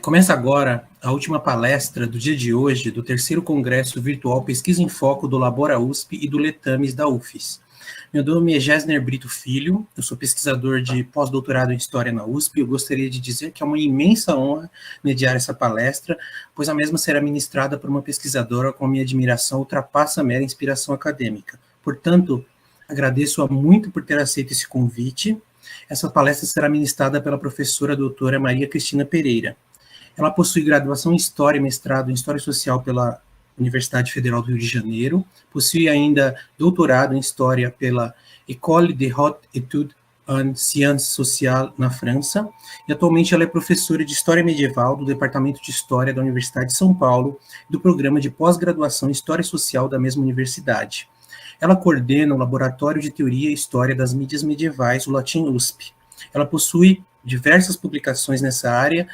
Começa agora a última palestra do dia de hoje do terceiro Congresso Virtual Pesquisa em Foco do Labora USP e do Letames da UFES. Meu nome é Gessner Brito Filho, eu sou pesquisador de pós-doutorado em História na USP e eu gostaria de dizer que é uma imensa honra mediar essa palestra, pois a mesma será ministrada por uma pesquisadora com a minha admiração ultrapassa a mera inspiração acadêmica. Portanto, agradeço-a muito por ter aceito esse convite. Essa palestra será ministrada pela professora doutora Maria Cristina Pereira. Ela possui graduação em História e mestrado em História Social pela Universidade Federal do Rio de Janeiro, possui ainda doutorado em História pela École des Hautes Études en Sciences Sociales na França, e atualmente ela é professora de História Medieval do Departamento de História da Universidade de São Paulo e do Programa de Pós-Graduação em História Social da mesma universidade. Ela coordena o Laboratório de Teoria e História das Mídias Medievais, o Latim USP. Ela possui diversas publicações nessa área,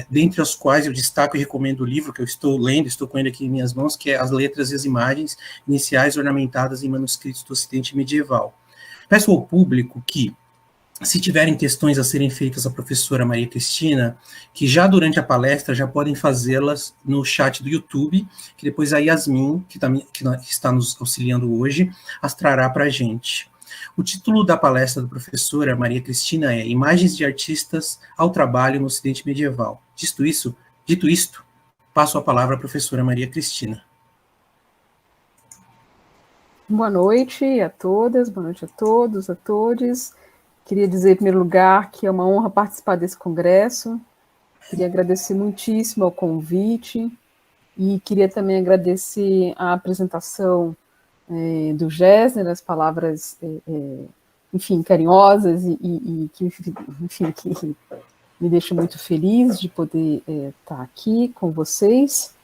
dentre as quais eu destaco e recomendo o livro que eu estou lendo, estou com ele aqui em minhas mãos, que é As Letras e as Imagens Iniciais Ornamentadas em Manuscritos do Ocidente Medieval. Peço ao público que, se tiverem questões a serem feitas à professora Maria Cristina, que já durante a palestra já podem fazê-las no chat do YouTube, que depois a Yasmin, que está nos auxiliando hoje, as trará para a gente. O título da palestra da professora Maria Cristina é Imagens de Artistas ao Trabalho no Ocidente Medieval. Dito isto, passo a palavra à professora Maria Cristina. Boa noite a todas, boa noite a todos, a todes. Queria dizer, em primeiro lugar, que é uma honra participar desse congresso. Queria agradecer muitíssimo ao convite e queria também agradecer a apresentação do Gessner, as palavras, enfim, carinhosas e que, enfim, que me deixam muito feliz de poder estar aqui com vocês.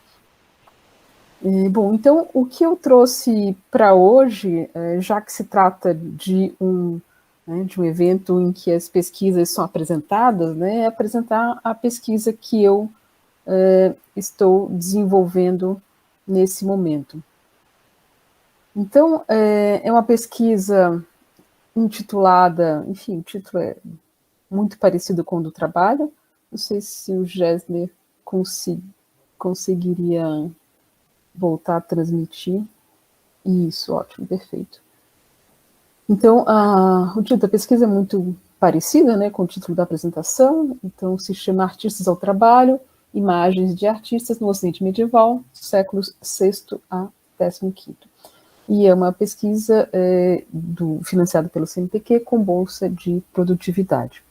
Bom, então, o que eu trouxe para hoje, já que se trata de um evento em que as pesquisas são apresentadas, é apresentar a pesquisa que eu estou desenvolvendo nesse momento. Então, é uma pesquisa intitulada, enfim, o título é muito parecido com o do trabalho, não sei se o Gessner conseguiria voltar a transmitir. Isso, ótimo, perfeito. Então, o título da pesquisa é muito parecida, com o título da apresentação, então se chama Artistas ao Trabalho, Imagens de Artistas no Ocidente Medieval, séculos VI a XV. E é uma pesquisa financiada pelo CNPq com bolsa de produtividade.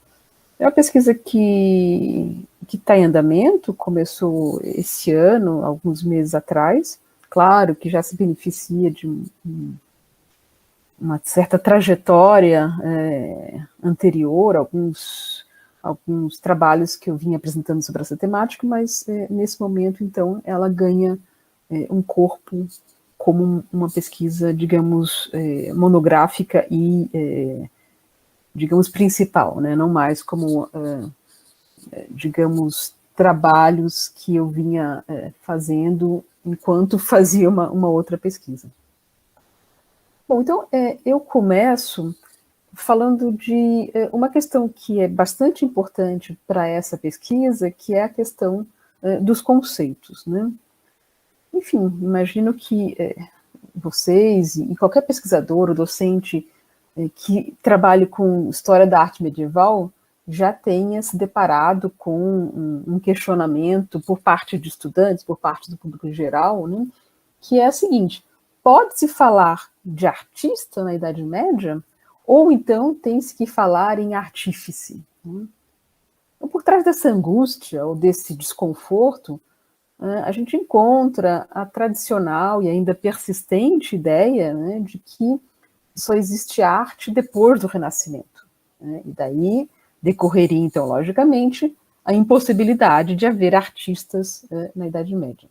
É uma pesquisa que está em andamento, começou esse ano, alguns meses atrás, claro que já se beneficia de uma certa trajetória anterior, alguns trabalhos que eu vinha apresentando sobre essa temática, mas nesse momento, então, ela ganha um corpo como uma pesquisa, digamos, monográfica e, digamos, principal, não mais como, digamos, trabalhos que eu vinha fazendo enquanto fazia uma outra pesquisa. Bom, então, eu começo falando de uma questão que é bastante importante para essa pesquisa, que é a questão dos conceitos, Enfim, imagino que vocês e qualquer pesquisador ou docente que trabalhe com história da arte medieval já tenha se deparado com um questionamento por parte de estudantes, por parte do público em geral, que é o seguinte: pode-se falar de artista na Idade Média, ou então tem-se que falar em artífice? Então, por trás dessa angústia ou desse desconforto, a gente encontra a tradicional e ainda persistente ideia de que só existe arte depois do Renascimento. E daí decorreria, então, logicamente, a impossibilidade de haver artistas na Idade Média.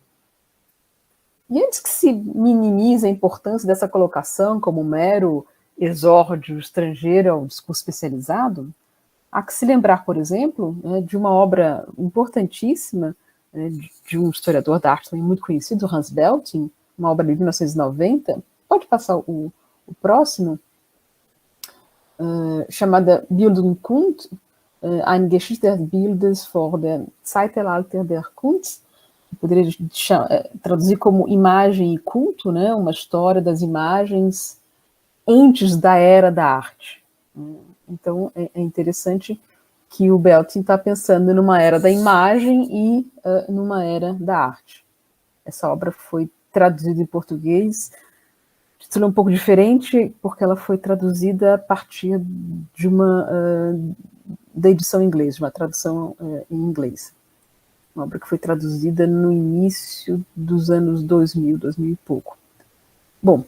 E antes que se minimize a importância dessa colocação como um mero exórdio estrangeiro ao discurso especializado, há que se lembrar, por exemplo, de uma obra importantíssima de um historiador da arte também muito conhecido, Hans Belting, uma obra de 1990, pode passar o próximo, chamada Bildung und Kunst, Eine Geschichte des Bildes vor dem Zeitalter der Kunst, poderia traduzir como imagem e culto, né? Uma história das imagens antes da era da arte. Então, é interessante que o Belting está pensando numa era da imagem e numa era da arte. Essa obra foi traduzida em português, título um pouco diferente, porque ela foi traduzida a partir de da edição em inglês, de uma tradução em inglês. Uma obra que foi traduzida no início dos anos 2000 e pouco. Bom,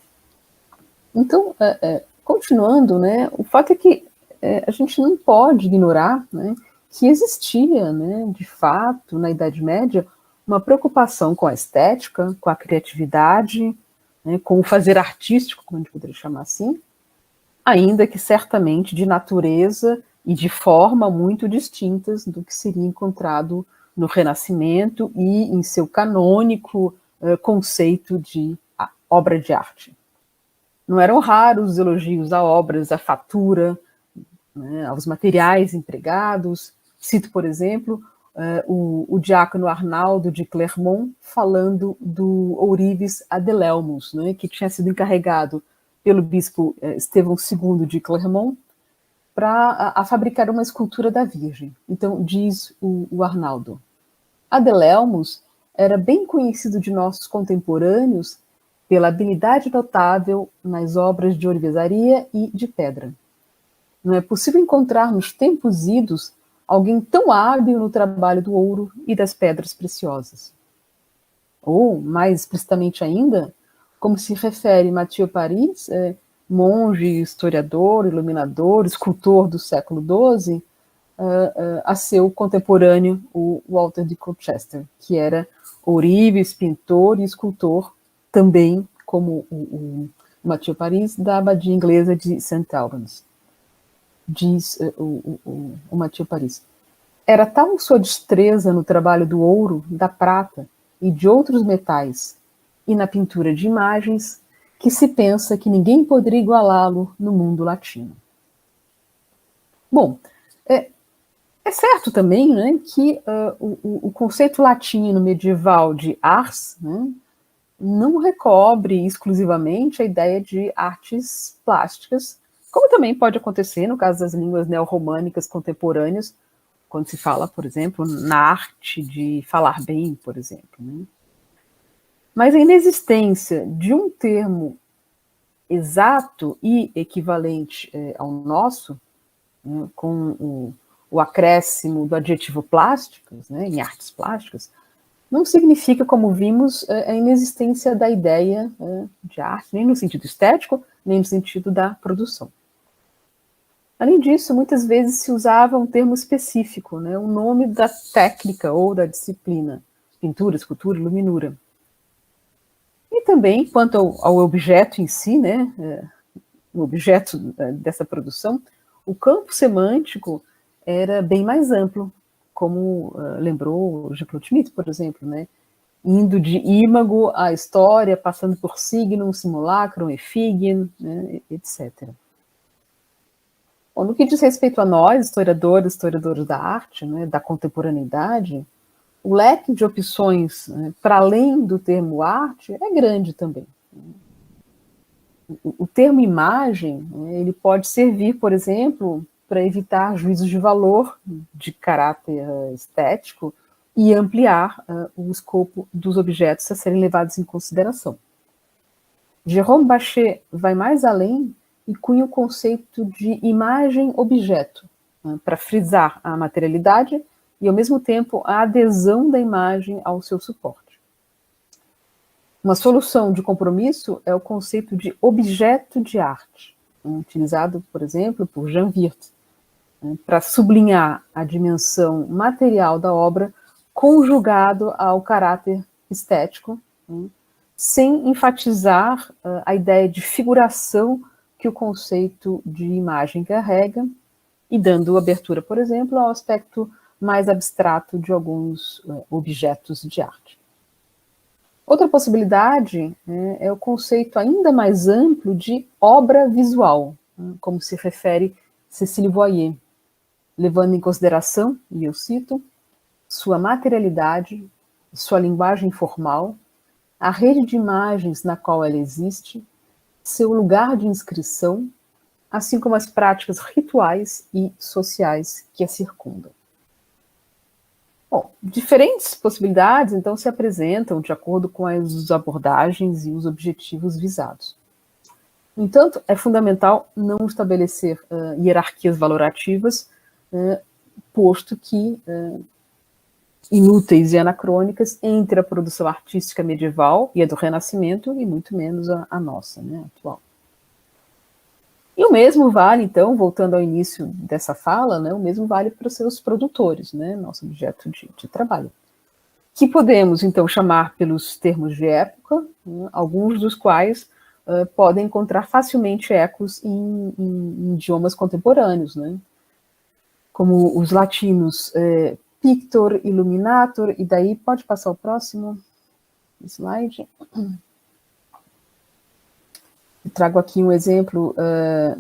então, continuando, né, o fato é que a gente não pode ignorar, né, que existia, né, de fato, na Idade Média, uma preocupação com a estética, com a criatividade, né, com o fazer artístico, como a gente poderia chamar assim, ainda que certamente de natureza e de forma muito distintas do que seria encontrado no Renascimento e em seu canônico conceito de obra de arte. Não eram raros os elogios a obras, à fatura, né, aos materiais empregados. Cito, por exemplo, o diácono Arnaldo de Clermont falando do ourives Adelelmus, né, que tinha sido encarregado pelo bispo Estevão II de Clermont para fabricar uma escultura da Virgem. Então, diz o Arnaldo, Adelelmus era bem conhecido de nossos contemporâneos pela habilidade notável nas obras de ourivesaria e de pedra. Não é possível encontrar nos tempos idos alguém tão hábil no trabalho do ouro e das pedras preciosas. Ou, mais explicitamente ainda, como se refere Mathieu Paris, monge, historiador, iluminador, escultor do século XII, a seu contemporâneo, o Walter de Colchester, que era ourives, pintor e escultor, também como o Mathieu Paris, da abadia inglesa de St. Albans. Diz o Mathieu Paris. Era tal sua destreza no trabalho do ouro, da prata e de outros metais, e na pintura de imagens, que se pensa que ninguém poderia igualá-lo no mundo latino. Bom, é certo também, né, que o conceito latino medieval de ars, né, não recobre exclusivamente a ideia de artes plásticas, como também pode acontecer no caso das línguas neorromânicas contemporâneas, quando se fala, por exemplo, na arte de falar bem, por exemplo. Né? Mas a inexistência de um termo exato e equivalente ao nosso, né, com o acréscimo do adjetivo plásticos, né, em artes plásticas, não significa, como vimos, a inexistência da ideia de arte, nem no sentido estético, nem no sentido da produção. Além disso, muitas vezes se usava um termo específico, né, o nome da técnica ou da disciplina, pintura, escultura, iluminura. E também, quanto ao objeto em si, né, o objeto dessa produção, o campo semântico era bem mais amplo, como lembrou Jean-Claude Schmitt, por exemplo, né, indo de ímago à história, passando por signum, simulacrum, effigium, né, etc. Bom, no que diz respeito a nós, historiadores da arte, né, da contemporaneidade, o leque de opções, né, para além do termo arte é grande também. O termo imagem, né, ele pode servir, por exemplo, para evitar juízos de valor de caráter estético e ampliar o escopo dos objetos a serem levados em consideração. Jérôme Bachet vai mais além e cunha o conceito de imagem-objeto, né, para frisar a materialidade e, ao mesmo tempo, a adesão da imagem ao seu suporte. Uma solução de compromisso é o conceito de objeto de arte, utilizado, por exemplo, por Jean Wirth, para sublinhar a dimensão material da obra conjugado ao caráter estético, sem enfatizar a ideia de figuração que o conceito de imagem carrega e dando abertura, por exemplo, ao aspecto mais abstrato de alguns objetos de arte. Outra possibilidade é o conceito ainda mais amplo de obra visual, como se refere Cécile Voyer. levando em consideração, e eu cito, sua materialidade, sua linguagem formal, a rede de imagens na qual ela existe, seu lugar de inscrição, assim como as práticas rituais e sociais que a circundam. Bom, diferentes possibilidades, então, se apresentam de acordo com as abordagens e os objetivos visados. No entanto, é fundamental não estabelecer hierarquias valorativas, posto que inúteis e anacrônicas entre a produção artística medieval e a do Renascimento, e muito menos a nossa, né, atual. E o mesmo vale, então, voltando ao início dessa fala, né, o mesmo vale para os seus produtores, né, nosso objeto de trabalho, que podemos, então, chamar pelos termos de época, né, alguns dos quais podem encontrar facilmente ecos em idiomas contemporâneos, né, como os latinos Pictor, Illuminator, e daí pode passar o próximo slide. Eu trago aqui um exemplo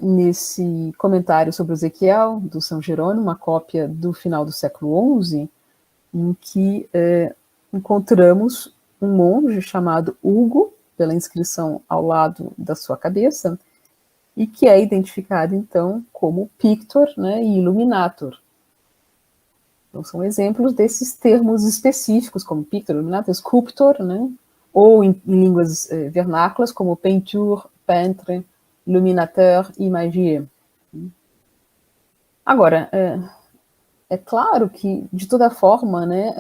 nesse comentário sobre o Ezequiel, do São Jerônimo, uma cópia do final do século XI, em que encontramos um monge chamado Hugo, pela inscrição ao lado da sua cabeça, e que é identificado, então, como Pictor, né, e Illuminator. Então, são exemplos desses termos específicos, como Pictor, Illuminator, Sculptor, né, ou em línguas vernáculas, como Peinture, Peintre, Illuminateur e Magie. Agora, é claro que, de toda forma, né,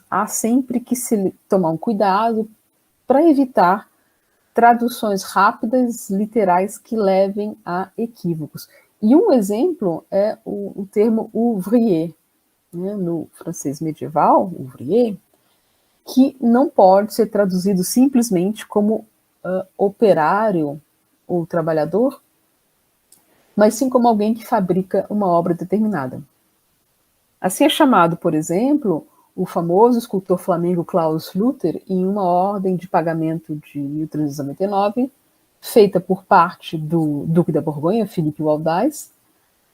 há sempre que se tomar um cuidado para evitar traduções rápidas, literais, que levem a equívocos. E um exemplo é o termo ouvrier, né, no francês medieval, ouvrier, que não pode ser traduzido simplesmente como operário ou trabalhador, mas sim como alguém que fabrica uma obra determinada. Assim é chamado, por exemplo, o famoso escultor flamengo Klaus Luther em uma ordem de pagamento de 1399, feita por parte do Duque da Borgonha, Philippe Waldais,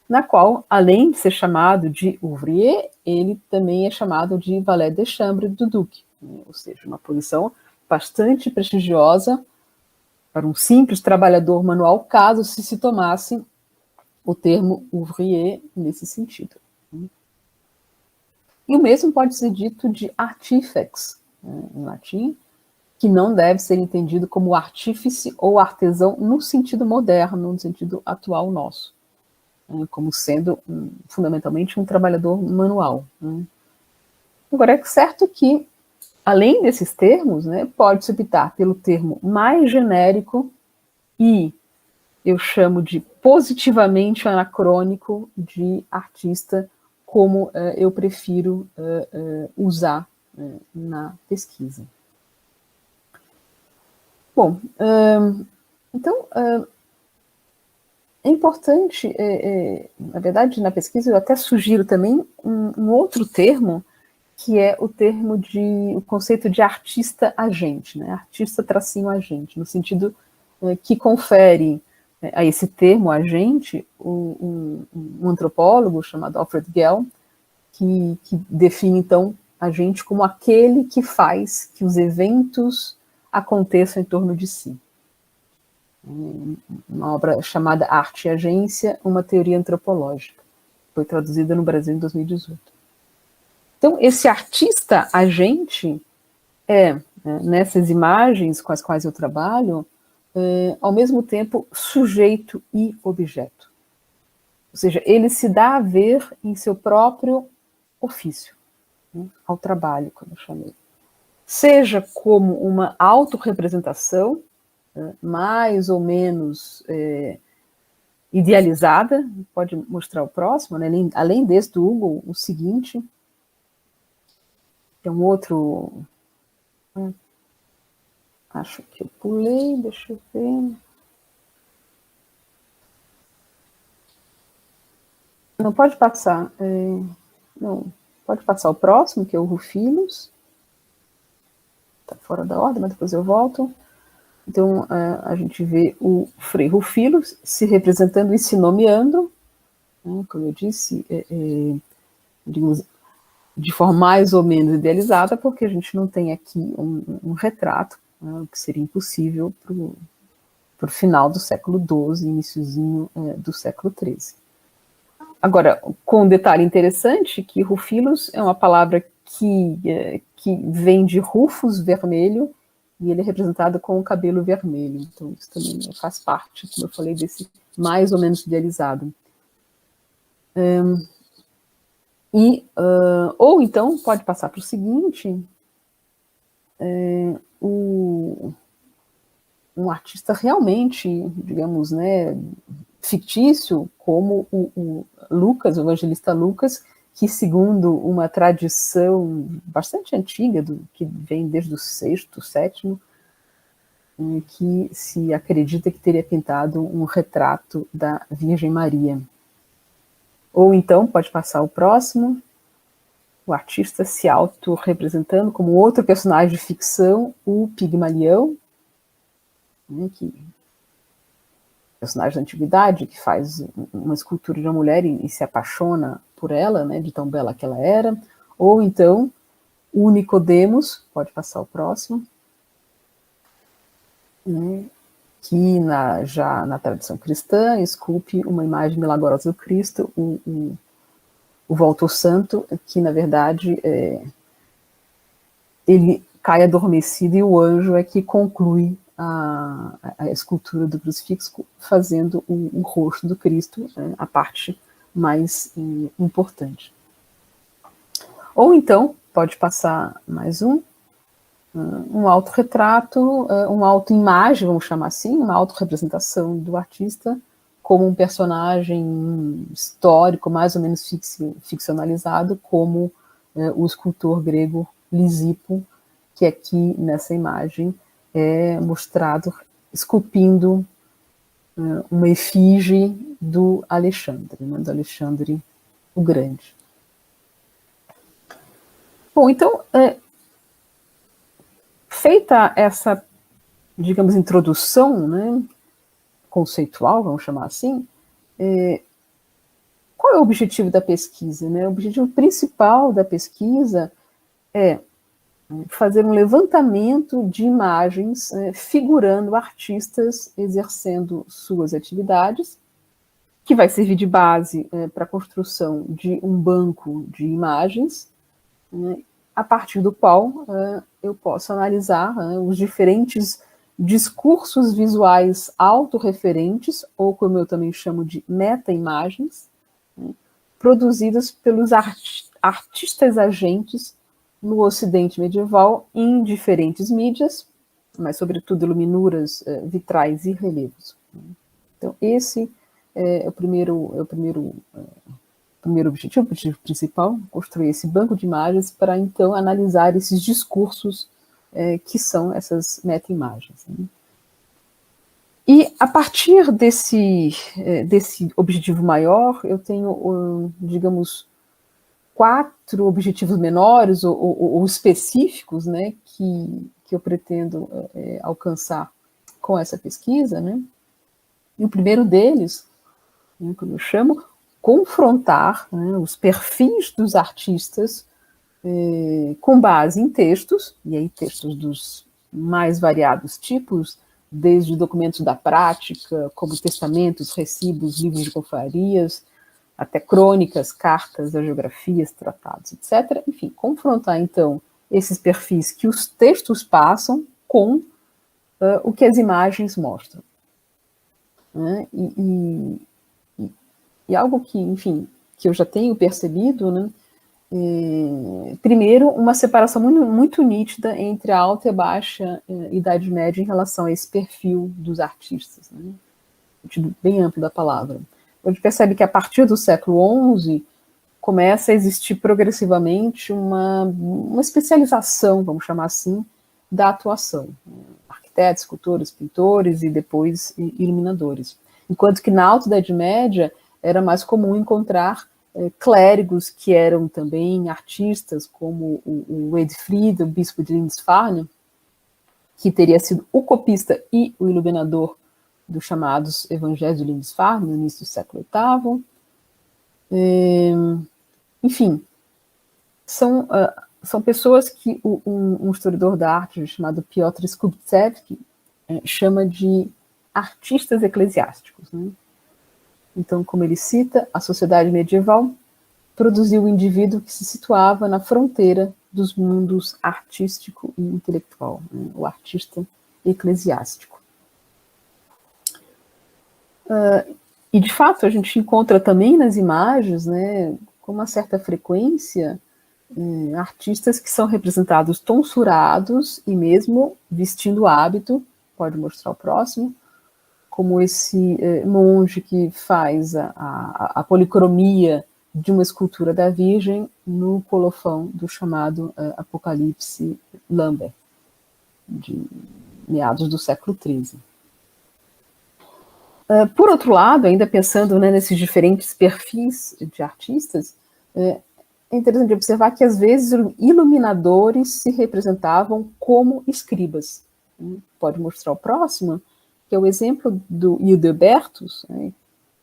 na qual, além de ser chamado de ouvrier, ele também é chamado de valet de chambre do Duque, ou seja, uma posição bastante prestigiosa para um simples trabalhador manual, caso se tomasse o termo ouvrier nesse sentido. E o mesmo pode ser dito de artífex, né, em latim, que não deve ser entendido como artífice ou artesão no sentido moderno, no sentido atual nosso, né, como sendo fundamentalmente um trabalhador manual. Né. Agora, é certo que, além desses termos, né, pode-se optar pelo termo mais genérico e eu chamo de positivamente anacrônico de artista, como eu prefiro usar na pesquisa. Bom, então, é importante, na verdade, na pesquisa eu até sugiro também um outro termo, que é o conceito de artista-agente, né? Artista-agente, no sentido que confere a esse termo agente um antropólogo chamado Alfred Gell, que define, então, agente como aquele que faz que os eventos aconteçam em torno de si. Uma obra chamada Arte e Agência, uma teoria antropológica. Foi traduzida no Brasil em 2018. Então, esse artista-agente nessas imagens com as quais eu trabalho, ao mesmo tempo, sujeito e objeto. Ou seja, ele se dá a ver em seu próprio ofício, né, ao trabalho, como eu chamei. Seja como uma autorrepresentação, mais ou menos idealizada, pode mostrar o próximo, né, além desse do Hugo, o seguinte, tem um outro, acho que eu pulei, deixa eu ver. Não, pode passar. Não, pode passar o próximo, que é o Rufilus. Está fora da ordem, mas depois eu volto. Então, a gente vê o Frei Rufilus se representando e se nomeando, né, como eu disse, digamos, de forma mais ou menos idealizada, porque a gente não tem aqui um retrato, né, o que seria impossível para o final do século XII, iniciozinho do século XIII. Agora, com um detalhe interessante, que Rufilos é uma palavra que vem de Rufus, vermelho, e ele é representado com o cabelo vermelho. Então, isso também faz parte, como eu falei, desse mais ou menos idealizado. Ou então, pode passar para o seguinte, um artista realmente, digamos, né, fictício, como o Lucas, o evangelista Lucas, que segundo uma tradição bastante antiga, que vem desde o sexto, sétimo, que se acredita que teria pintado um retrato da Virgem Maria. Ou então, pode passar o próximo, o artista se auto-representando como outro personagem de ficção, o Pigmalião, né, que personagem da antiguidade, que faz uma escultura de uma mulher e se apaixona por ela, né, de tão bela que ela era. Ou então, o Nicodemos, pode passar o próximo, né, que já na tradição cristã esculpe uma imagem milagrosa do Cristo, o Volto Santo, que na verdade ele cai adormecido e o anjo é que conclui a escultura do crucifixo fazendo o rosto do Cristo, a parte mais importante. Ou então, pode passar mais um autorretrato, uma autoimagem, vamos chamar assim, uma autorrepresentação do artista como um personagem histórico, mais ou menos ficcionalizado, como o escultor grego Lisipo, que aqui nessa imagem é mostrado esculpindo uma efígie do Alexandre, né, do Alexandre o Grande. Bom, então, feita essa, digamos, introdução, né, conceitual, vamos chamar assim, qual é o objetivo da pesquisa, né? O objetivo principal da pesquisa é fazer um levantamento de imagens figurando artistas exercendo suas atividades, que vai servir de base para a construção de um banco de imagens, né, a partir do qual eu posso analisar os diferentes discursos visuais autorreferentes, ou como eu também chamo de meta-imagens, né, produzidas pelos artistas agentes no Ocidente medieval em diferentes mídias, mas sobretudo iluminuras, vitrais e relevos. Então esse é o primeiro objetivo principal, construir esse banco de imagens para então analisar esses discursos que são essas meta-imagens. Né? E a partir desse objetivo maior, eu tenho, digamos, 4 objetivos menores ou específicos, né, que eu pretendo alcançar com essa pesquisa, né? E o primeiro deles, né, como eu chamo, confrontar, né, os perfis dos artistas com base em textos, e aí textos dos mais variados tipos, desde documentos da prática, como testamentos, recibos, livros de confrarias, até crônicas, cartas, geografias, tratados, etc. Enfim, confrontar, então, esses perfis que os textos passam com o que as imagens mostram. Né? E algo que, enfim, que eu já tenho percebido, né? Primeiro, uma separação muito, muito nítida entre a alta e a baixa Idade Média em relação a esse perfil dos artistas, né? No sentido bem amplo da palavra. A gente percebe que a partir do século XI começa a existir progressivamente uma especialização, vamos chamar assim, da atuação. Arquitetos, escultores, pintores e depois iluminadores. Enquanto que na Alta Idade Média era mais comum encontrar clérigos que eram também artistas, como o Edfrid, o bispo de Lindisfarne, que teria sido o copista e o iluminador dos chamados Evangelhos de Lindisfarne, no início do século VIII. Enfim, são pessoas que um historiador da arte chamado Piotr Skubtsevsky chama de artistas eclesiásticos, né? Então, como ele cita, a sociedade medieval produziu o indivíduo que se situava na fronteira dos mundos artístico e intelectual, né? O artista eclesiástico. E, de fato, a gente encontra também nas imagens, né, com uma certa frequência, artistas que são representados tonsurados e mesmo vestindo hábito, pode mostrar o próximo, como esse monge que faz a policromia de uma escultura da Virgem no colofão do chamado Apocalipse Lambert, de meados do século XIII. Por outro lado, ainda pensando, né, nesses diferentes perfis de artistas, é interessante observar que, às vezes, iluminadores se representavam como escribas. Pode mostrar o próximo, que é o exemplo do Hildebertus, né,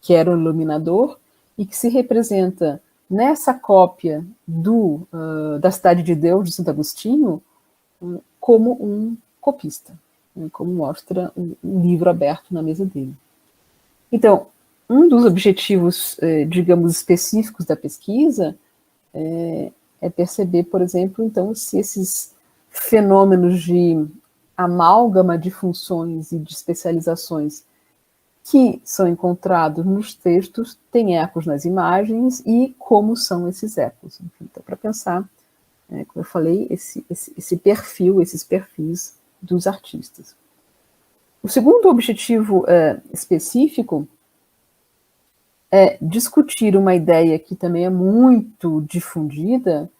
que era um iluminador, e que se representa nessa cópia da Cidade de Deus, de Santo Agostinho, como um copista, né, como mostra um livro aberto na mesa dele. Então, um dos objetivos, digamos, específicos da pesquisa é perceber, por exemplo, então, se esses fenômenos de amálgama de funções e de especializações que são encontrados nos textos têm ecos nas imagens e como são esses ecos. Então, para pensar, como eu falei, esse perfil, esses perfis dos artistas. O segundo objetivo específico é discutir uma ideia que também é muito difundida,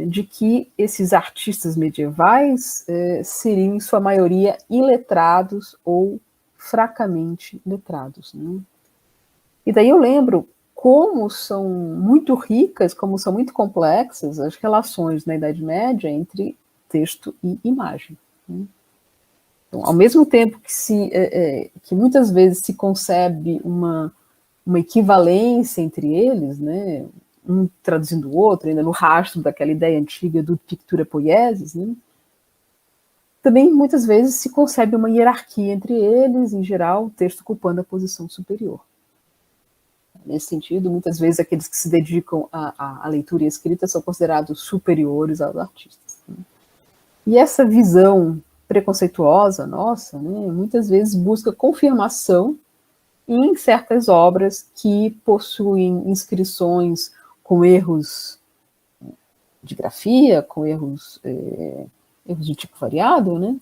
de que esses artistas medievais seriam, em sua maioria, iletrados ou fracamente letrados, né? E daí eu lembro como são muito ricas, como são muito complexas as relações na Idade Média entre texto e imagem, né? Então, ao mesmo tempo que muitas vezes se concebe uma equivalência entre eles, né, um traduzindo o outro, ainda no rastro daquela ideia antiga do pictura poiesis, né, também muitas vezes se concebe uma hierarquia entre eles, em geral, o texto ocupando a posição superior. Nesse sentido, muitas vezes aqueles que se dedicam à leitura e à escrita são considerados superiores aos artistas, né? E essa visão preconceituosa nossa, né, muitas vezes busca confirmação em certas obras que possuem inscrições com erros de grafia, com erros de tipo variado, né?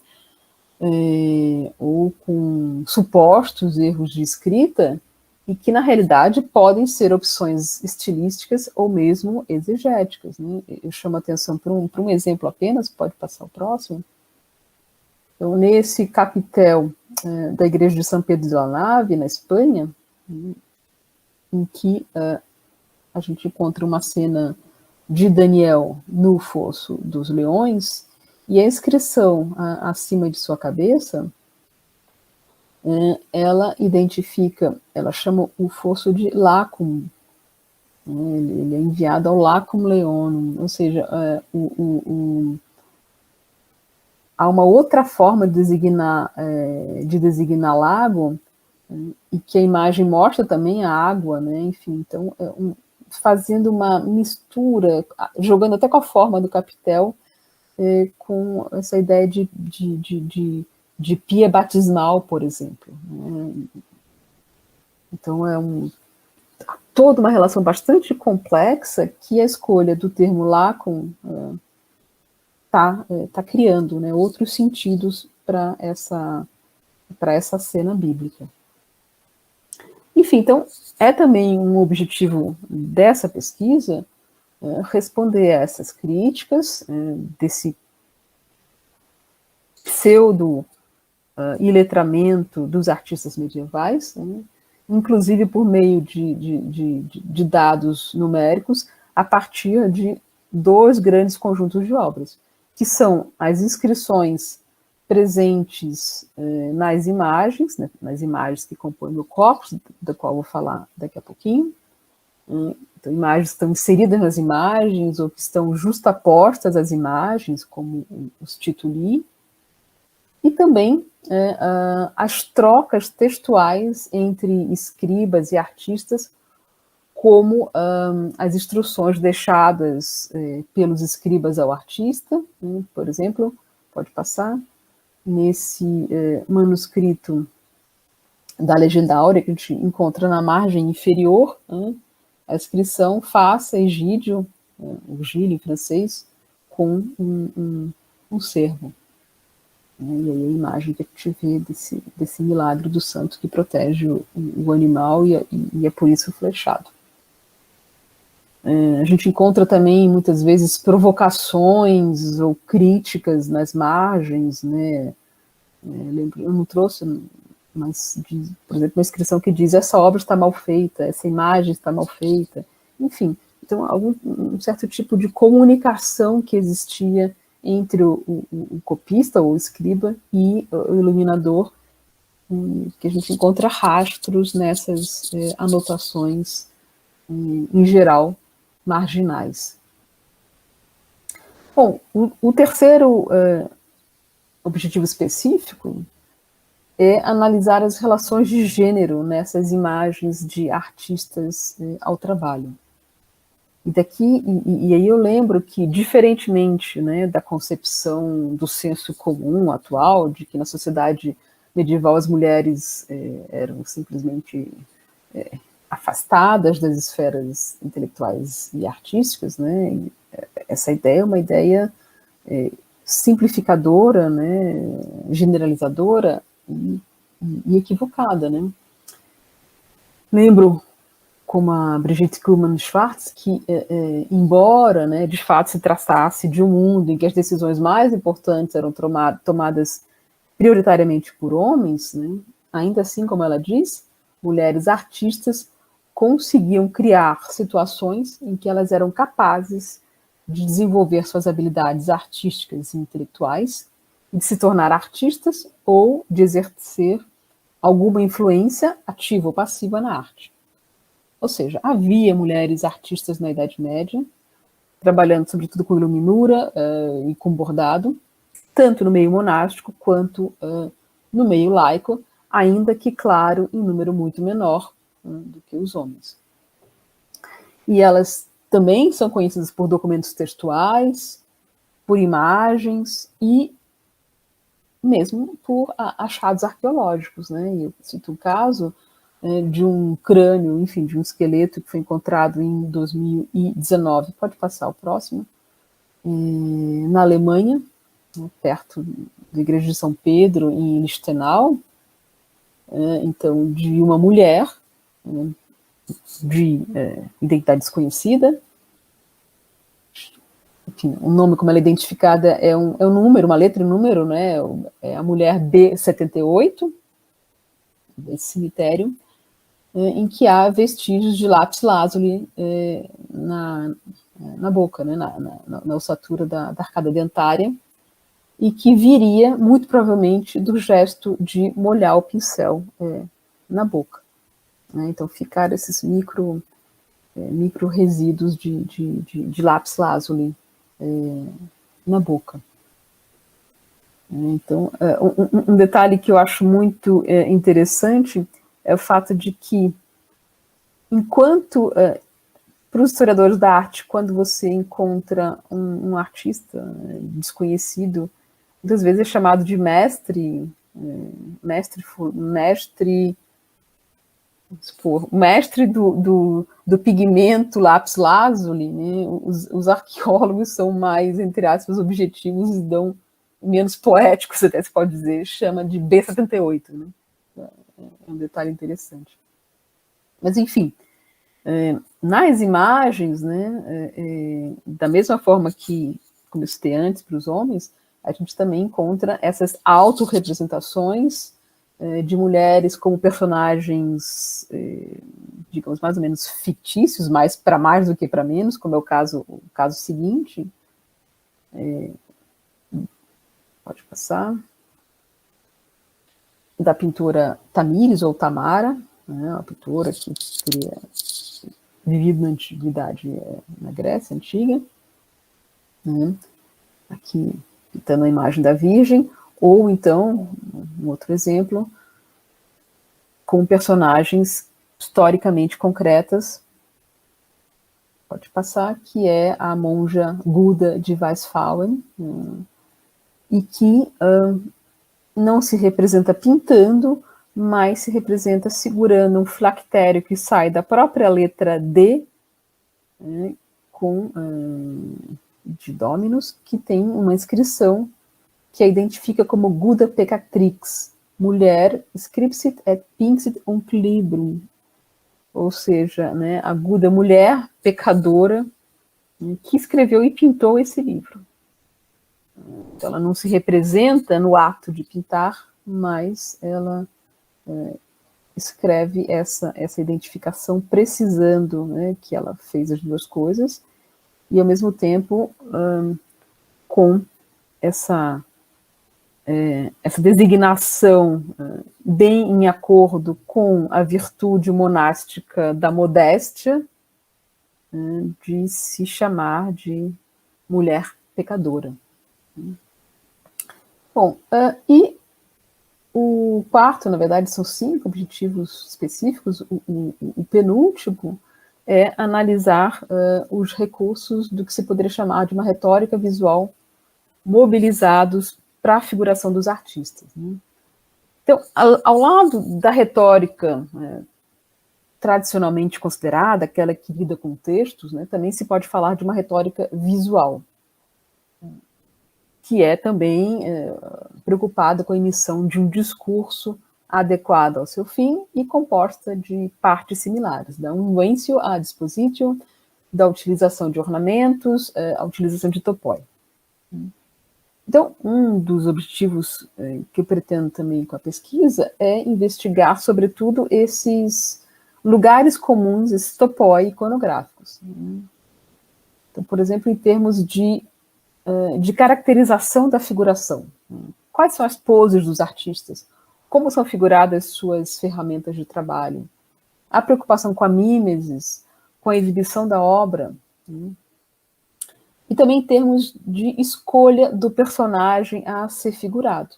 Ou com supostos erros de escrita, e que, na realidade, podem ser opções estilísticas ou mesmo exegéticas, né? Eu chamo a atenção para um exemplo apenas, pode passar o próximo. Então, nesse capitel da igreja de São Pedro de la Nave, na Espanha, em que a gente encontra uma cena de Daniel no Fosso dos Leões, e a inscrição acima de sua cabeça, ela identifica, ela chama o fosso de Lacum, né? Ele é enviado ao Lacum Leonum, ou seja, há uma outra forma de designar lago, e que a imagem mostra também a água, né? Enfim, então, fazendo uma mistura, jogando até com a forma do capitel, com essa ideia de pia batismal, por exemplo, né? Então, toda uma relação bastante complexa que a escolha do termo lacum está criando, né, outros sentidos para essa cena bíblica. Enfim, então, é também um objetivo dessa pesquisa responder a essas críticas, desse pseudo-iletramento dos artistas medievais, né, inclusive por meio de dados numéricos, a partir de dois grandes conjuntos de obras, que são as inscrições presentes nas imagens, né, nas imagens que compõem o corpus, da qual vou falar daqui a pouquinho, Então, imagens que estão inseridas nas imagens ou que estão justapostas às imagens, como os tituli, e também as trocas textuais entre escribas e artistas, como as instruções deixadas pelos escribas ao artista, por exemplo, pode passar, nesse manuscrito da Legenda Áurea, que a gente encontra na margem inferior, a inscrição faça Egídio, o Gile em francês, com um cervo. E aí a imagem que a gente vê desse milagre do santo que protege o animal e é por isso flechado. A gente encontra também, muitas vezes, provocações ou críticas nas margens, né? Eu não trouxe, mas, por exemplo, uma inscrição que diz essa obra está mal feita, essa imagem está mal feita, enfim. Então, um certo tipo de comunicação que existia entre o copista, ou o escriba, e o iluminador, que a gente encontra rastros nessas anotações, em geral, marginais. Bom, o terceiro objetivo específico é analisar as relações de gênero nessas imagens de artistas ao trabalho. E aí eu lembro que, diferentemente, né, da concepção do senso comum atual, de que na sociedade medieval as mulheres eram simplesmente afastadas das esferas intelectuais e artísticas, né? Essa ideia é uma ideia simplificadora, né? Generalizadora e equivocada, né? Lembro, como a Brigitte Kuhlmann-Schwarz, que, embora, né, de fato se tratasse de um mundo em que as decisões mais importantes eram tomadas prioritariamente por homens, né, ainda assim, como ela diz, mulheres artistas conseguiam criar situações em que elas eram capazes de desenvolver suas habilidades artísticas e intelectuais, de se tornar artistas ou de exercer alguma influência ativa ou passiva na arte. Ou seja, havia mulheres artistas na Idade Média, trabalhando sobretudo com iluminura e com bordado, tanto no meio monástico quanto no meio laico, ainda que, claro, em número muito menor do que os homens. E elas também são conhecidas por documentos textuais, por imagens e mesmo por achados arqueológicos, né? Eu cito um caso de um crânio, enfim, de um esqueleto que foi encontrado em 2019, pode passar o próximo, na Alemanha, perto da igreja de São Pedro, em Lichtenau, então, de uma mulher de identidade desconhecida. Enfim, o nome como ela é identificada é um número, uma letra e número, né? É a mulher B78, desse cemitério, em que há vestígios de lápis lazuli na boca, né? na ossatura da arcada dentária, e que viria, muito provavelmente, do gesto de molhar o pincel na boca. Né? Então, ficaram esses micro resíduos de lápis lazuli na boca. Então, um detalhe que eu acho muito interessante é o fato de que, enquanto para os historiadores da arte, quando você encontra um artista desconhecido, muitas vezes é chamado de mestre do pigmento lápis lazuli, né? Os arqueólogos são mais, entre aspas, objetivos e dão menos poéticos, até se pode dizer, chama de B78, né? É um detalhe interessante. Mas, enfim, nas imagens, né, da mesma forma que, como eu citei antes, para os homens, a gente também encontra essas autorrepresentações de mulheres como personagens, digamos, mais ou menos fictícios, mais para mais do que para menos, como é o caso seguinte. Pode passar. Da pintora Tamires ou Tamara, né, uma pintora que teria vivido na antiguidade, na Grécia Antiga, né? Aqui, pintando a imagem da Virgem, ou então, um outro exemplo, com personagens historicamente concretas, pode passar, que é a monja Guda de Weisfalen, e que não se representa pintando, mas se representa segurando um flactério que sai da própria letra D, né, de Dominus, que tem uma inscrição que a identifica como Guda Peccatrix, mulher scripsit et pinxit unc librum, ou seja, né, a Guda mulher pecadora, né, que escreveu e pintou esse livro. Então, ela não se representa no ato de pintar, mas ela escreve essa identificação precisando, né, que ela fez as duas coisas, e ao mesmo tempo com essa designação bem em acordo com a virtude monástica da modéstia, de se chamar de mulher pecadora. Bom, e o quarto, na verdade, são 5 objetivos específicos. O penúltimo é analisar os recursos do que se poderia chamar de uma retórica visual mobilizados para a figuração dos artistas, né? Então, ao lado da retórica tradicionalmente considerada, aquela que lida com textos, né, também se pode falar de uma retórica visual, que é também preocupada com a emissão de um discurso adequado ao seu fim e composta de partes similares, da inuencio a dispositio, da utilização de ornamentos, a utilização de topoi. Então, um dos objetivos que eu pretendo também com a pesquisa é investigar, sobretudo, esses lugares comuns, esses topoi iconográficos. Então, por exemplo, em termos de caracterização da figuração. Quais são as poses dos artistas? Como são figuradas suas ferramentas de trabalho? A preocupação com a mímesis, com a exibição da obra. E também em termos de escolha do personagem a ser figurado.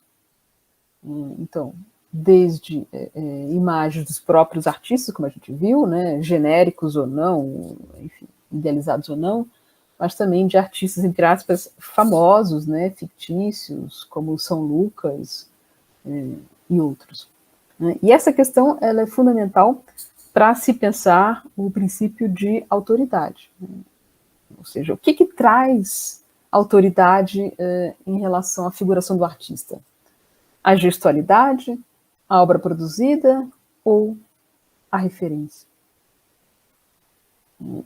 Então, desde imagens dos próprios artistas, como a gente viu, né, genéricos ou não, enfim, idealizados ou não, mas também de artistas, entre aspas, famosos, né, fictícios, como São Lucas e outros. E essa questão ela é fundamental para se pensar o princípio de autoridade. Ou seja, o que traz autoridade em relação à figuração do artista? A gestualidade, a obra produzida ou a referência?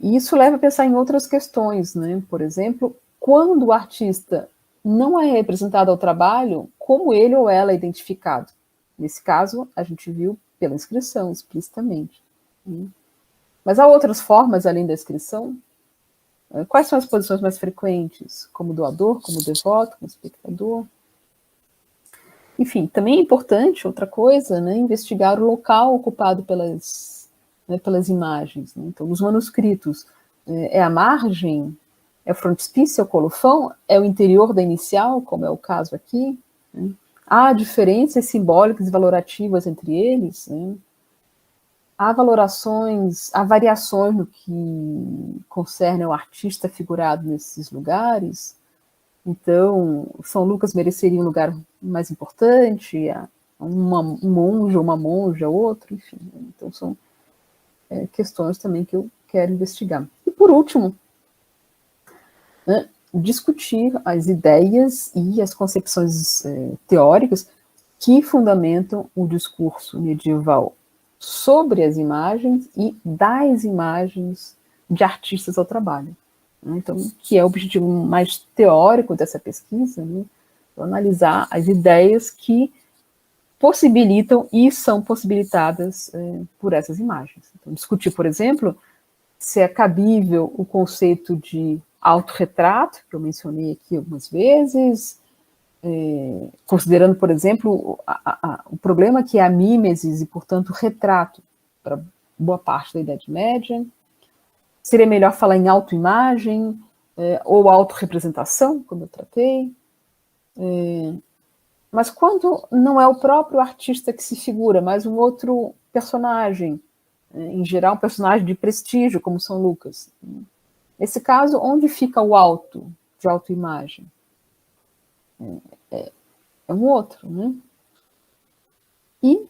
E isso leva a pensar em outras questões, né? Por exemplo, quando o artista não é representado ao trabalho, como ele ou ela é identificado? Nesse caso, a gente viu pela inscrição, explicitamente. Mas há outras formas além da inscrição? Quais são as posições mais frequentes? Como doador, como devoto, como espectador? Enfim, também é importante, outra coisa, né, investigar o local ocupado pelas imagens. Né? Então, nos manuscritos, é a margem, é o frontispício, é o colofão, é o interior da inicial, como é o caso aqui. Né? Há diferenças simbólicas e valorativas entre eles, né? Há variações no que concerne ao artista figurado nesses lugares. Então, São Lucas mereceria um lugar mais importante, um monge ou uma monja, outro, enfim. Então, são questões também que eu quero investigar. E, por último, né, discutir as ideias e as concepções teóricas que fundamentam o discurso medieval sobre as imagens e das imagens de artistas ao trabalho. Então, que é o objetivo mais teórico dessa pesquisa, né? Analisar as ideias que possibilitam e são possibilitadas por essas imagens. Então, discutir, por exemplo, se é cabível o conceito de autorretrato, que eu mencionei aqui algumas vezes, considerando, por exemplo, o problema que é a mímesis e, portanto, o retrato para boa parte da Idade Média, Seria melhor falar em autoimagem ou autorrepresentação, como eu tratei. Mas quando não é o próprio artista que se figura, mas um outro personagem, em geral um personagem de prestígio, como São Lucas. Nesse caso, onde fica o auto, de autoimagem? É um outro, né? E,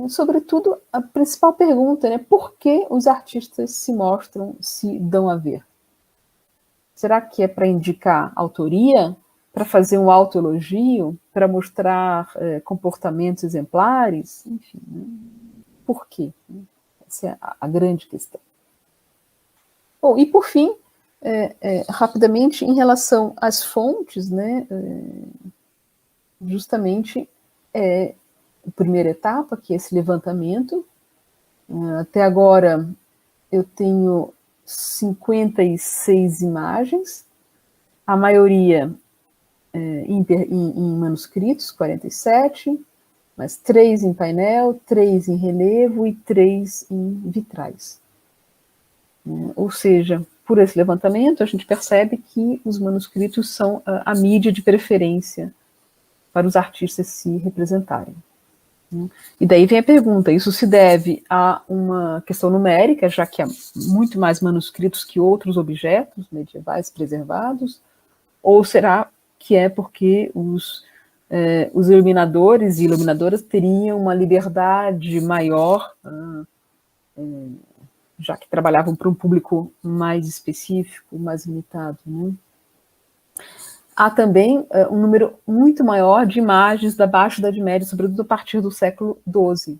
sobretudo, a principal pergunta, né? Por que os artistas se mostram, se dão a ver? Será que é para indicar autoria? Para fazer um autoelogio? Para mostrar comportamentos exemplares? Enfim, né? Por quê? Essa é a grande questão. Bom, e por fim, rapidamente, em relação às fontes, né? Justamente a primeira etapa, que é esse levantamento. Até agora eu tenho 56 imagens, a maioria em manuscritos, 47, mas 3 em painel, 3 em relevo e 3 em vitrais. Ou seja, por esse levantamento, a gente percebe que os manuscritos são a mídia de preferência para os artistas se representarem. E daí vem a pergunta, isso se deve a uma questão numérica, já que há muito mais manuscritos que outros objetos medievais preservados, ou será que é porque os iluminadores e iluminadoras teriam uma liberdade maior, já que trabalhavam para um público mais específico, mais limitado, né? Há também um número muito maior de imagens da Baixa Idade Média, sobretudo a partir do século XII,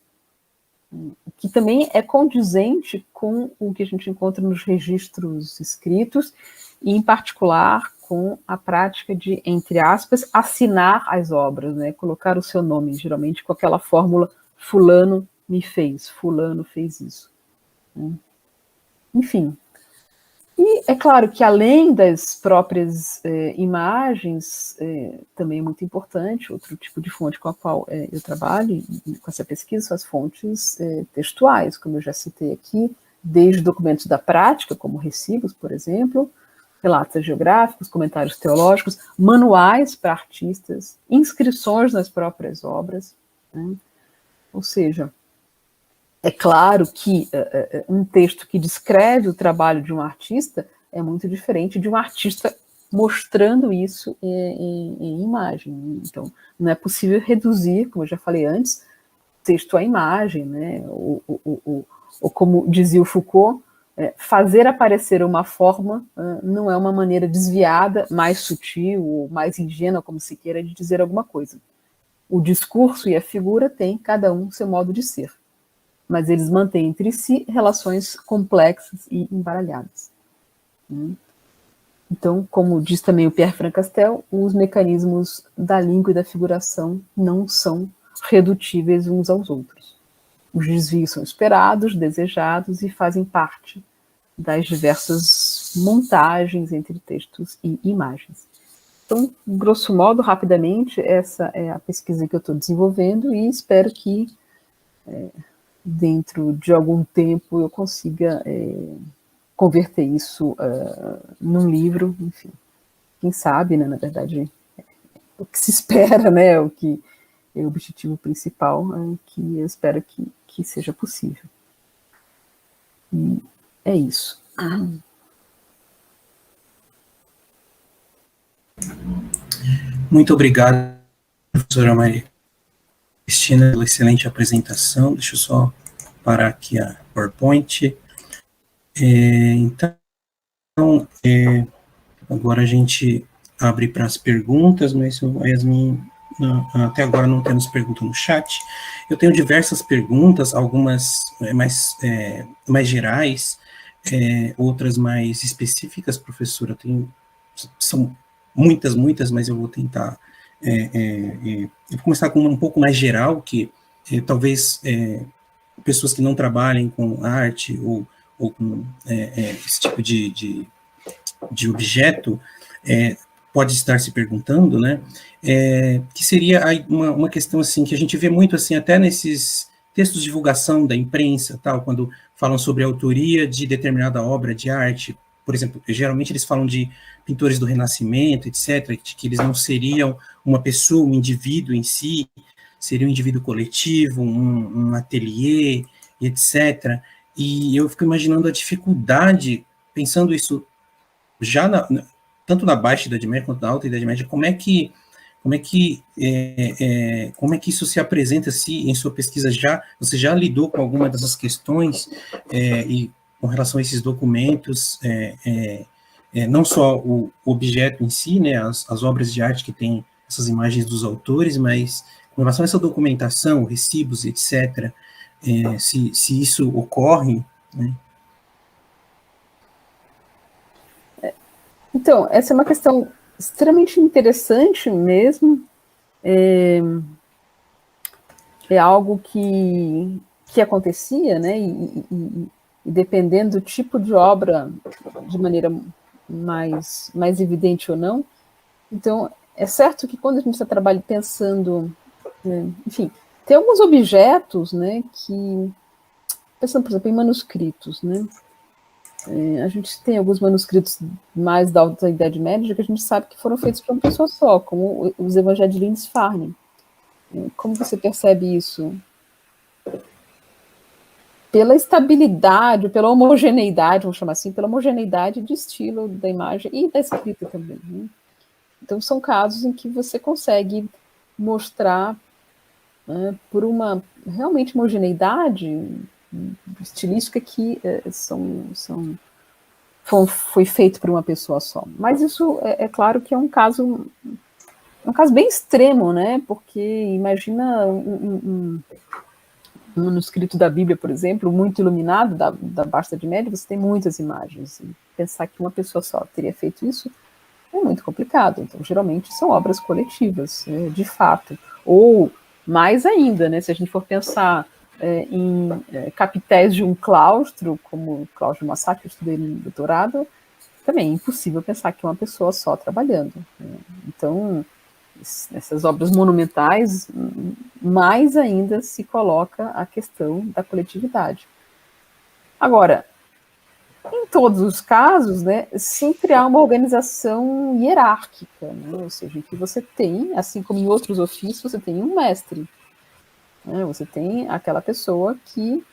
que também é condizente com o que a gente encontra nos registros escritos, e em particular com a prática de, entre aspas, assinar as obras, né? Colocar o seu nome, geralmente com aquela fórmula fulano me fez, fulano fez isso. Enfim. E é claro que além das próprias imagens, também é muito importante, outro tipo de fonte com a qual eu trabalho, com essa pesquisa, são as fontes textuais, como eu já citei aqui, desde documentos da prática, como recibos, por exemplo, relatos geográficos, comentários teológicos, manuais para artistas, inscrições nas próprias obras, né? Ou seja, é claro que um texto que descreve o trabalho de um artista é muito diferente de um artista mostrando isso em imagem. Então, não é possível reduzir, como eu já falei antes, texto à imagem, né? Ou como dizia o Foucault, fazer aparecer uma forma não é uma maneira desviada, mais sutil ou mais ingênua, como se queira, de dizer alguma coisa. O discurso e a figura têm cada um seu modo de ser, mas eles mantêm entre si relações complexas e embaralhadas. Então, como diz também o Pierre Francastel, os mecanismos da língua e da figuração não são redutíveis uns aos outros. Os desvios são esperados, desejados e fazem parte das diversas montagens entre textos e imagens. Então, grosso modo, rapidamente, essa é a pesquisa que eu estou desenvolvendo e espero que dentro de algum tempo eu consiga converter isso num livro, enfim. Quem sabe, né, na verdade, o que se espera, né, o que é o objetivo principal, que eu espero que seja possível. E é isso. Muito obrigado, professora Maria Cristina, pela excelente apresentação. Deixa eu só parar aqui a PowerPoint. Então, agora a gente abre para as perguntas, mas o Yasmin, até agora não temos pergunta no chat. Eu tenho diversas perguntas, algumas mais gerais, outras mais específicas, professora. São muitas, mas eu vou tentar. Eu vou começar com um pouco mais geral, que talvez pessoas que não trabalhem com arte ou com esse tipo de objeto pode estar se perguntando, né? Que seria uma questão assim que a gente vê muito assim até nesses textos de divulgação da imprensa, tal, quando falam sobre a autoria de determinada obra de arte, por exemplo, geralmente eles falam de pintores do Renascimento, etc., que eles não seriam uma pessoa, um indivíduo em si, seria um indivíduo coletivo, um ateliê, etc. E eu fico imaginando a dificuldade, pensando isso já tanto na Baixa Idade Média quanto na Alta Idade Média, como é que isso se apresenta em sua pesquisa? Você já lidou com alguma dessas questões e com relação a esses documentos, não só o objeto em si, né, as obras de arte que têm essas imagens dos autores, mas com relação a essa documentação, recibos, etc., se isso ocorre, né? Então, essa é uma questão extremamente interessante mesmo. É algo que acontecia, né? E dependendo do tipo de obra, de maneira mais evidente ou não. Então, é certo que quando a gente está trabalhando, pensando, enfim, tem alguns objetos, né, que, pensando, por exemplo, em manuscritos, né, a gente tem alguns manuscritos mais da Alta Idade Média que a gente sabe que foram feitos por uma pessoa só, como os Evangelhos de Lindisfarne. Como você percebe isso? Pela estabilidade, pela homogeneidade, vamos chamar assim, pela homogeneidade de estilo da imagem e da escrita também, né? Então, são casos em que você consegue mostrar, né, por uma realmente homogeneidade estilística que foi feito por uma pessoa só. Mas isso é claro que é um caso bem extremo, né? Porque imagina um manuscrito da Bíblia, por exemplo, muito iluminado, da Baixa Idade Média, você tem muitas imagens. E pensar que uma pessoa só teria feito isso é muito complicado. Então, geralmente, são obras coletivas, de fato. Ou, mais ainda, né, se a gente for pensar em capitéis de um claustro, como o claustro de Massacre, que eu estudei no doutorado, também é impossível pensar que é uma pessoa só trabalhando. Né? Então, essas obras monumentais, mais ainda se coloca a questão da coletividade. Agora, em todos os casos, né, sempre há uma organização hierárquica, né, ou seja, que você tem, assim como em outros ofícios, você tem um mestre, né, você tem aquela pessoa que,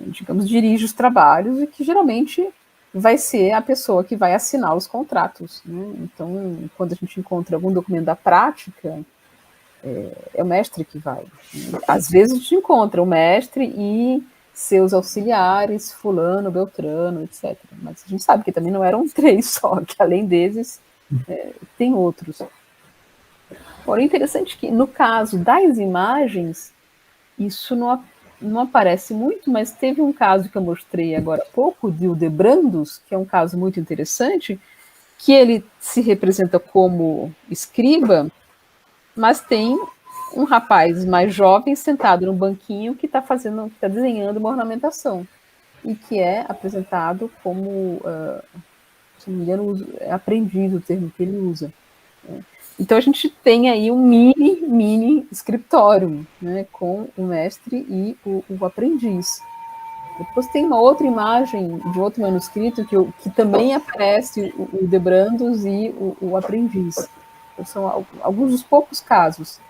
digamos, dirige os trabalhos e que geralmente vai ser a pessoa que vai assinar os contratos. Né? Então, quando a gente encontra algum documento da prática, é o mestre que vai. Né? Às vezes a gente encontra o mestre e seus auxiliares, fulano, beltrano, etc. Mas a gente sabe que também não eram 3 só, que além desses, tem outros. Porém, é interessante que, no caso das imagens, isso não aparece muito, mas teve um caso que eu mostrei agora há pouco, de Hildebrandos, que é um caso muito interessante, que ele se representa como escriba, mas tem um rapaz mais jovem sentado num banquinho que está desenhando uma ornamentação e que é apresentado como, se não me engano, aprendiz, o termo que ele usa. Né? Então a gente tem aí um mini escritório, né, com o mestre e o aprendiz. Depois tem uma outra imagem de outro manuscrito que também aparece o Debrandos e o aprendiz. Então, são alguns dos poucos casos.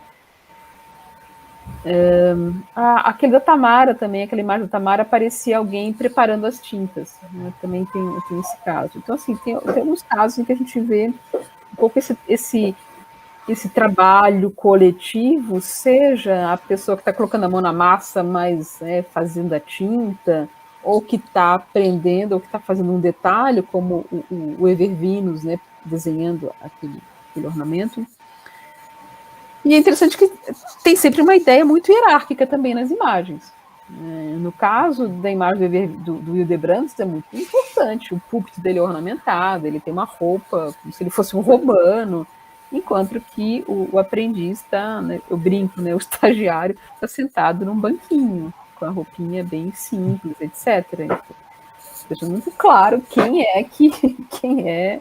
Aquele da Tamara também, aquela imagem da Tamara, aparecia alguém preparando as tintas. Né? Também tem esse caso. Então, assim, tem alguns casos em que a gente vê um pouco esse trabalho coletivo, seja a pessoa que está colocando a mão na massa, mas fazendo a tinta, ou que está aprendendo, ou que está fazendo um detalhe, como o Evervinus, né, desenhando aquele ornamento. E é interessante que tem sempre uma ideia muito hierárquica também nas imagens. No caso da imagem do Hildebrandt, é muito importante. O púlpito dele é ornamentado, ele tem uma roupa como se ele fosse um romano, enquanto que o aprendiz está, né, eu brinco, né, o estagiário está sentado num banquinho, com a roupinha bem simples, etc. Então, deixa muito claro quem é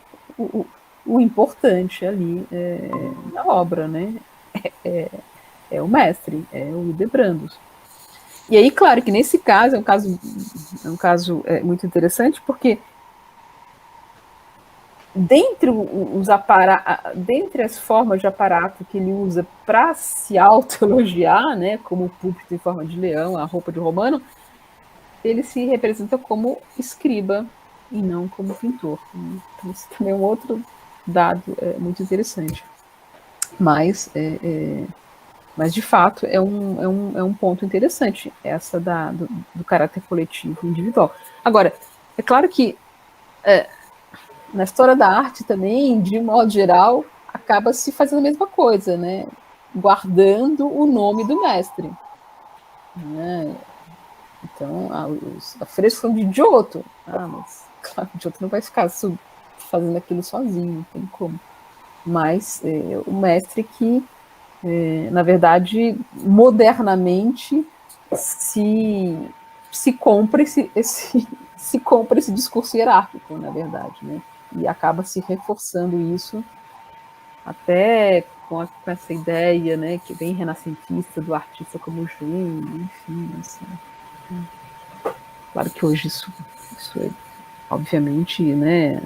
o importante ali na obra, né? É o mestre, é o Hildebrandt. E aí, claro que nesse caso é um caso muito interessante, porque dentre as formas de aparato que ele usa para se autoelogiar, né, como o púlpito em forma de leão, a roupa de romano, ele se representa como escriba e não como pintor. Então, isso também é um outro dado muito interessante. Mas, mas de fato, é um ponto interessante, essa do caráter coletivo individual. Agora, é claro que na história da arte também, de modo geral, acaba se fazendo a mesma coisa, né? Guardando o nome do mestre. Né? Então, os afrescos são de Giotto. Mas, claro, Giotto não vai ficar fazendo aquilo sozinho, não tem como. Mas o mestre que, na verdade, modernamente se compra se compra esse discurso hierárquico, na verdade, né? E acaba se reforçando isso até com essa ideia, né, que é bem renascentista do artista como gênio, enfim, assim. Claro que hoje isso é, obviamente, né,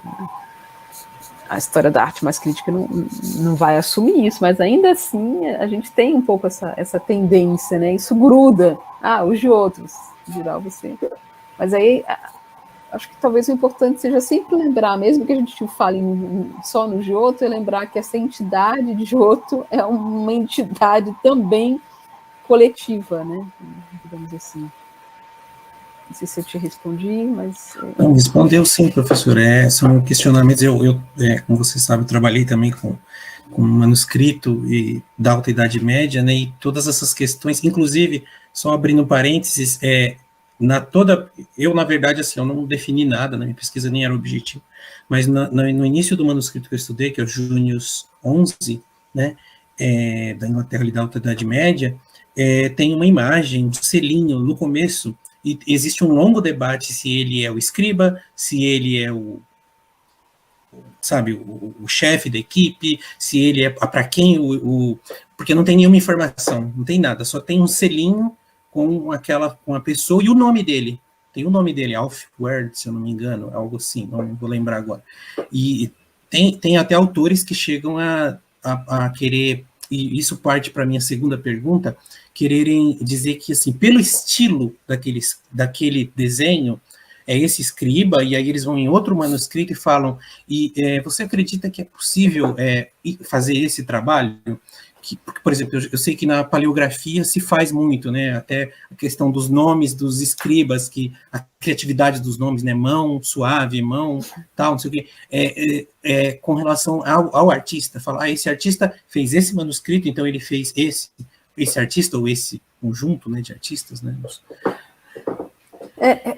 a história da arte mais crítica não vai assumir isso, mas ainda assim a gente tem um pouco essa tendência, né, isso gruda, os de outros, geral você. Mas aí acho que talvez o importante seja sempre lembrar, mesmo que a gente fale só no Giotto, é lembrar que essa entidade de Giotto é uma entidade também coletiva, né? Digamos assim. Não sei se eu te respondi, mas... Não, respondeu sim, professor. São questionamentos. Como você sabe, eu trabalhei também com manuscrito e da Alta Idade Média, né? E todas essas questões, inclusive, só abrindo parênteses, na verdade, assim, eu não defini nada, na minha pesquisa nem era objetivo, mas no início do manuscrito que eu estudei, que é o Június 11, né? Da Inglaterra e da Alta Idade Média, tem uma imagem, um selinho no começo. E existe um longo debate se ele é o escriba, se ele é o chefe da equipe, se ele é para quem porque não tem nenhuma informação, não tem nada, só tem um selinho com a pessoa e o nome dele. Tem o nome dele, Alf Ward, se eu não me engano, algo assim, não vou lembrar agora. E tem até autores que chegam a querer, e isso parte para a minha segunda pergunta, quererem dizer que, assim, pelo estilo daquele desenho, é esse escriba, e aí eles vão em outro manuscrito e falam, você acredita que é possível fazer esse trabalho? Porque, por exemplo, eu sei que na paleografia se faz muito, né? Até a questão dos nomes dos escribas, que a criatividade dos nomes, né? Mão suave, mão tal, não sei o quê. Com relação ao artista, falar, esse artista fez esse manuscrito, então ele fez esse artista ou esse conjunto, né, de artistas, né?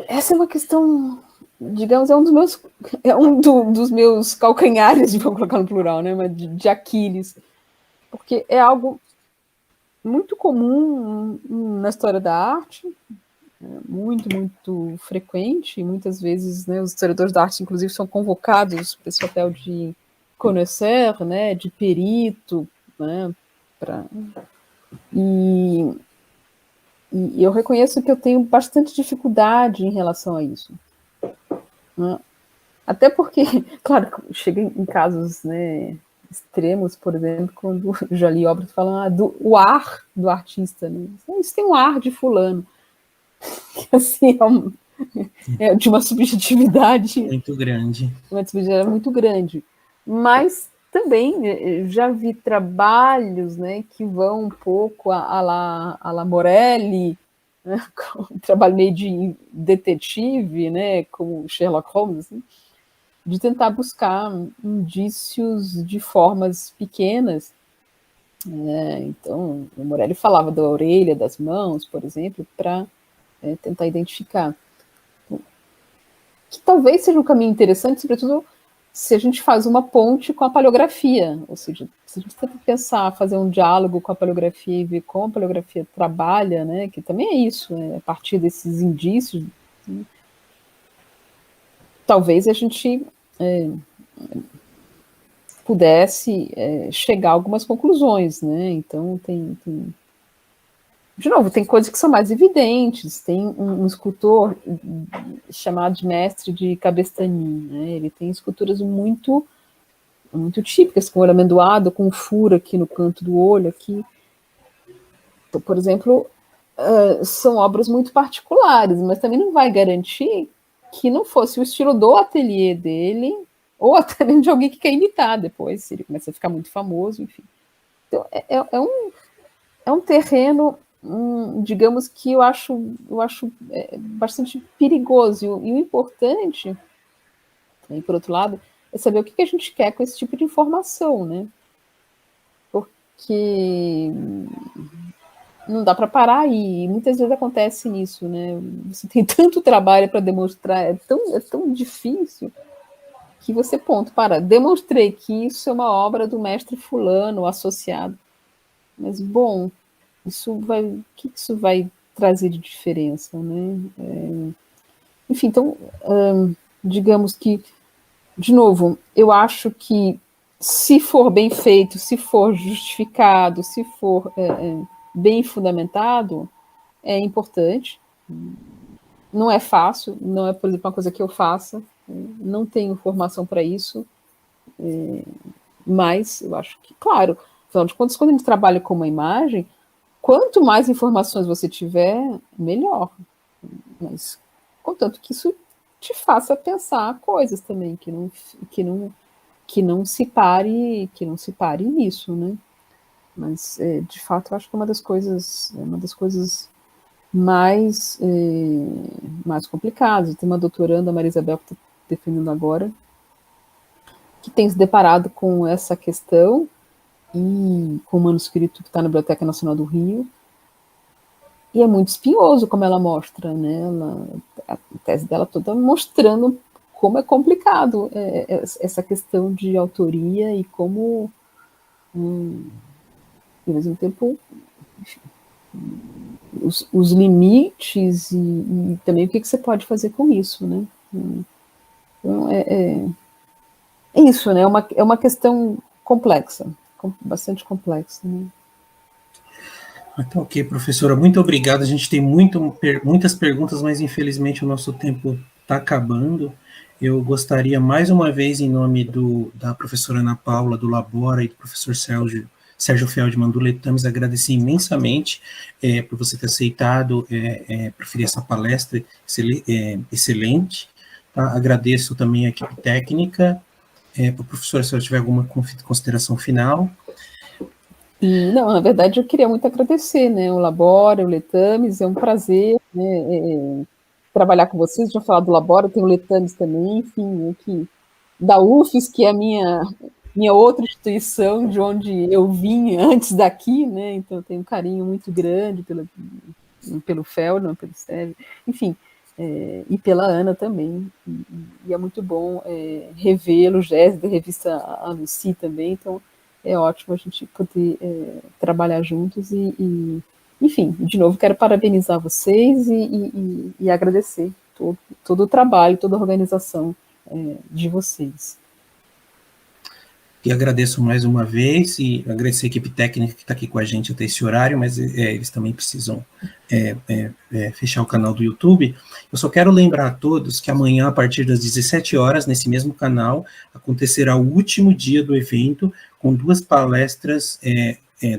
Essa é uma questão, digamos, dos meus calcanhares, vamos colocar no plural, né? Mas de Aquiles, porque é algo muito comum na história da arte, muito, muito frequente, e muitas vezes, né, os historiadores da arte, inclusive, são convocados para esse papel de conhecer, né, de perito, né, e eu reconheço que eu tenho bastante dificuldade em relação a isso. Né? Até porque, claro, chega em casos, né, extremos, por exemplo, quando já li obras falando o ar do artista. Né? Isso tem um ar de fulano. Que, assim, de uma subjetividade muito grande. Uma subjetividade muito grande. Mas também já vi trabalhos, né, que vão um pouco a la Morelli, né, um trabalho meio de detetive, né, como Sherlock Holmes, assim, de tentar buscar indícios de formas pequenas. Então, o Morelli falava da orelha, das mãos, por exemplo, para tentar identificar. Que talvez seja um caminho interessante, sobretudo se a gente faz uma ponte com a paleografia, ou seja, se a gente tenta pensar, fazer um diálogo com a paleografia e ver como a paleografia trabalha, né, que também é isso, a partir desses indícios, né, talvez a gente pudesse chegar a algumas conclusões, né, então tem de novo, tem coisas que são mais evidentes. Tem um escultor chamado de mestre de Cabestany, né? Ele tem esculturas muito típicas, com olho amendoado, com um furo aqui no canto do olho, aqui. Então, por exemplo, são obras muito particulares, mas também não vai garantir que não fosse o estilo do ateliê dele, ou até mesmo de alguém que quer imitar depois, se ele começa a ficar muito famoso, enfim. Então, é um terreno, digamos que eu acho bastante perigoso. E o importante, e por outro lado, é saber o que a gente quer com esse tipo de informação, né? Porque não dá para parar aí. E muitas vezes acontece nisso, né? Você tem tanto trabalho para demonstrar, é tão difícil que você, demonstrei que isso é uma obra do mestre fulano, associado. Mas, bom, o que isso vai trazer de diferença, né? Enfim, então, digamos que, de novo, eu acho que se for bem feito, se for justificado, se for bem fundamentado, é importante. Não é fácil, não é, por exemplo, uma coisa que eu faça, não tenho formação para isso, mas eu acho que, claro, afinal de contas, quando a gente trabalha com uma imagem, quanto mais informações você tiver, melhor. Mas, contanto que isso te faça pensar coisas também, que não se pare nisso, né? Mas, de fato, eu acho que é uma das coisas mais complicadas. Tem uma doutoranda, a Maria Isabel, que está defendendo agora, que tem se deparado com essa questão, e com o manuscrito que está na Biblioteca Nacional do Rio, e é muito espinhoso como ela mostra, né? A tese dela toda mostrando como é complicado essa questão de autoria e como, ao mesmo tempo, enfim, os limites e também o que você pode fazer com isso, né? Então, é isso, né? É uma questão complexa, bastante complexa, né? Tá ok, professora, muito obrigado. A gente tem muitas perguntas, mas infelizmente o nosso tempo está acabando. Eu gostaria mais uma vez, em nome da professora Ana Paula, do Labora, e do professor Sérgio Feldman, do Letames, agradecer imensamente por você ter aceitado proferir essa palestra excelente. Tá? Agradeço também a equipe técnica. Professora, se tiver alguma consideração final. Não, na verdade, eu queria muito agradecer, né, o Labora, o Letames, é um prazer, né, trabalhar com vocês. Já falar do Labora, tem o Letames também, enfim, aqui, da UFES, que é a minha outra instituição, de onde eu vim antes daqui, né, então eu tenho um carinho muito grande pelo Feldman, pelo Sérgio, enfim, e pela Ana também, e é muito bom revê-lo, Jéssica, da revista A Lucy também, então é ótimo a gente poder trabalhar juntos enfim, de novo, quero parabenizar vocês e agradecer todo o trabalho, toda a organização de vocês. E agradeço mais uma vez, e agradecer a equipe técnica que está aqui com a gente até esse horário, mas eles também precisam fechar o canal do YouTube. Eu só quero lembrar a todos que amanhã, a partir das 17 horas, nesse mesmo canal, acontecerá o último dia do evento, com 2 palestras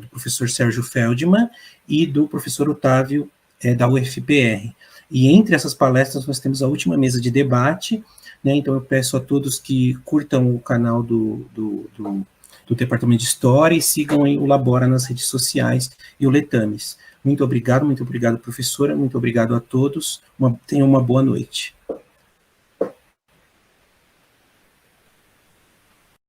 do professor Sérgio Feldman e do professor Otávio, da UFPR. E entre essas palestras, nós temos a última mesa de debate, né? Então eu peço a todos que curtam o canal do Departamento de História e sigam aí o Labora nas redes sociais e o Letames. Muito obrigado, professora, muito obrigado a todos, tenham uma boa noite.